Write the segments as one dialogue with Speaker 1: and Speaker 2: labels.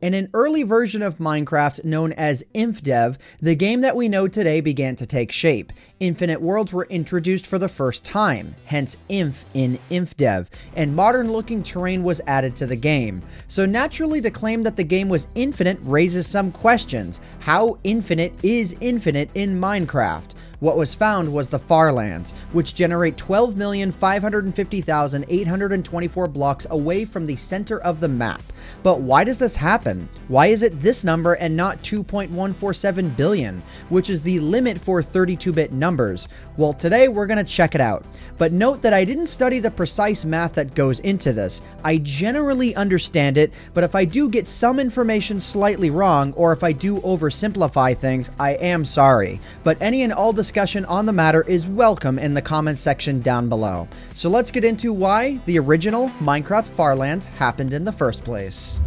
Speaker 1: In an early version of Minecraft known as AntVenom, the game that we know today began to take shape. Infinite worlds were introduced for the first time, hence inf in AntVenom, and modern-looking terrain was added to the game. So naturally, to claim that the game was infinite raises some questions. How infinite is infinite in Minecraft? What was found was the Farlands, which generate 12,550,824 blocks away from the center of the map. But why does this happen? Why is it this number and not 2.147 billion, which is the limit for 32-bit numbers? Well, today we're going to check it out. But note that I didn't study the precise math that goes into this. I generally understand it, but if I do get some information slightly wrong, or if I do oversimplify things, I am sorry. But any and all discussion on the matter is welcome in the comments section down below. So let's get into why the original Minecraft Farlands happened in the first place.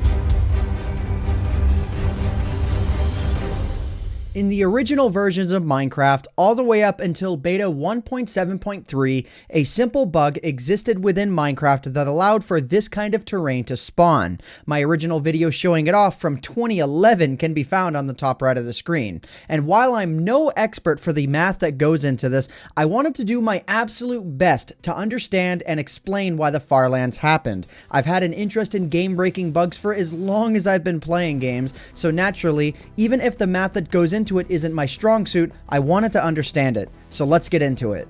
Speaker 1: In the original versions of Minecraft, all the way up until beta 1.7.3, a simple bug existed within Minecraft that allowed for this kind of terrain to spawn. My original video showing it off from 2011 can be found on the top right of the screen. And while I'm no expert for the math that goes into this, I wanted to do my absolute best to understand and explain why the Farlands happened. I've had an interest in game-breaking bugs for as long as I've been playing games, so naturally, even if the math that goes into it isn't my strong suit, I wanted to understand it. So let's get into it.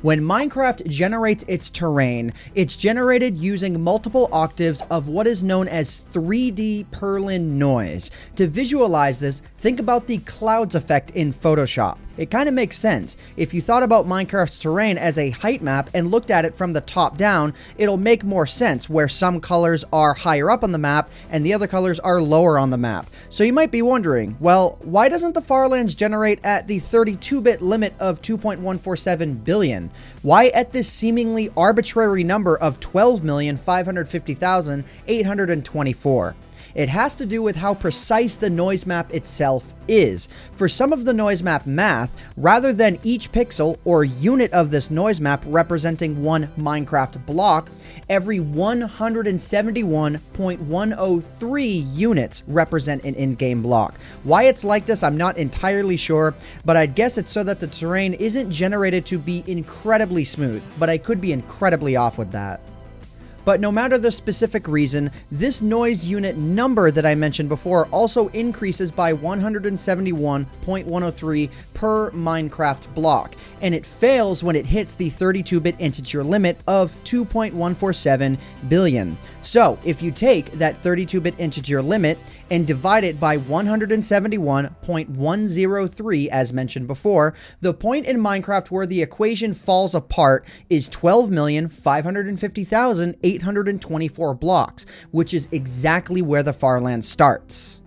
Speaker 1: When Minecraft generates its terrain, it's generated using multiple octaves of what is known as 3D Perlin noise. To visualize this, think about the clouds effect in Photoshop. It kind of makes sense. If you thought about Minecraft's terrain as a height map and looked at it from the top down, it'll make more sense where some colors are higher up on the map and the other colors are lower on the map. So you might be wondering, well, why doesn't the Farlands generate at the 32-bit limit of 2.147 billion? Why at this seemingly arbitrary number of 12,550,824? It has to do with how precise the noise map itself is. For some of the noise map math, rather than each pixel or unit of this noise map representing one Minecraft block, every 171.103 units represent an in-game block. Why it's like this, I'm not entirely sure, but I'd guess it's so that the terrain isn't generated to be incredibly smooth, but I could be incredibly off with that. But no matter the specific reason, this noise unit number that I mentioned before also increases by 171.103 per Minecraft block, and it fails when it hits the 32-bit integer limit of 2.147 billion. So if you take that 32-bit integer limit and divide it by 171.103 as mentioned before, the point in Minecraft where the equation falls apart is 12,550,824 blocks, which is exactly where the Farlands starts.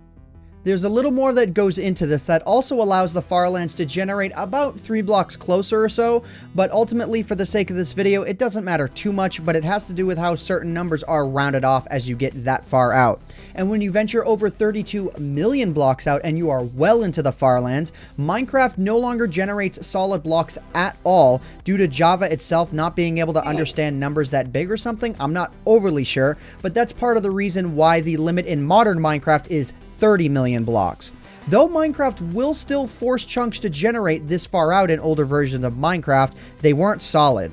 Speaker 1: There's a little more that goes into this that also allows the Farlands to generate about 3 blocks closer or so, but ultimately for the sake of this video, it doesn't matter too much, but it has to do with how certain numbers are rounded off as you get that far out. And when you venture over 32 million blocks out and you are well into the Farlands, Minecraft no longer generates solid blocks at all due to Java itself not being able to understand numbers that big or something. I'm not overly sure, but that's part of the reason why the limit in modern Minecraft is 30 million blocks. Though Minecraft will still force chunks to generate this far out in older versions of Minecraft, they weren't solid.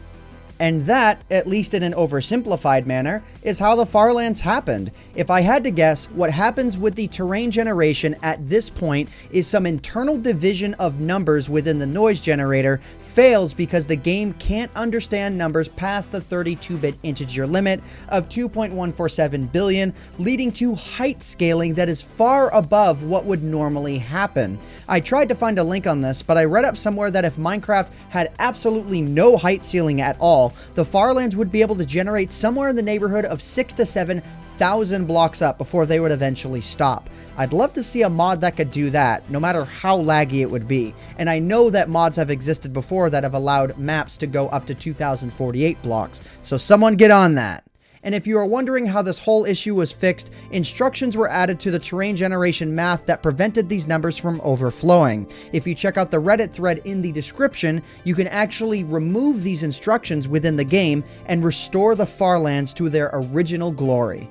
Speaker 1: And that, at least in an oversimplified manner, is how the Farlands happened. If I had to guess, what happens with the terrain generation at this point is some internal division of numbers within the noise generator fails because the game can't understand numbers past the 32-bit integer limit of 2.147 billion, leading to height scaling that is far above what would normally happen. I tried to find a link on this, but I read up somewhere that if Minecraft had absolutely no height ceiling at all, the Farlands would be able to generate somewhere in the neighborhood of 6,000 to 7,000 blocks up before they would eventually stop. I'd love to see a mod that could do that, no matter how laggy it would be. And I know that mods have existed before that have allowed maps to go up to 2,048 blocks, so someone get on that. And if you are wondering how this whole issue was fixed, instructions were added to the terrain generation math that prevented these numbers from overflowing. If you check out the Reddit thread in the description, you can actually remove these instructions within the game and restore the Farlands to their original glory.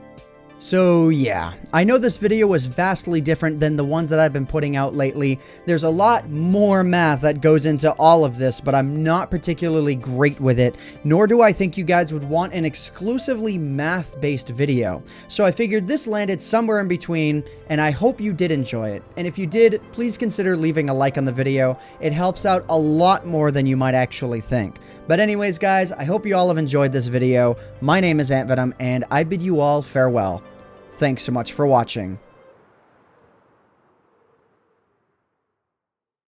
Speaker 1: So yeah, I know this video was vastly different than the ones that I've been putting out lately. There's a lot more math that goes into all of this, but I'm not particularly great with it, nor do I think you guys would want an exclusively math-based video. So I figured this landed somewhere in between, and I hope you did enjoy it. And if you did, please consider leaving a like on the video. It helps out a lot more than you might actually think. But anyways, guys, I hope you all have enjoyed this video. My name is AntVenom, and I bid you all farewell. Thanks so much for watching.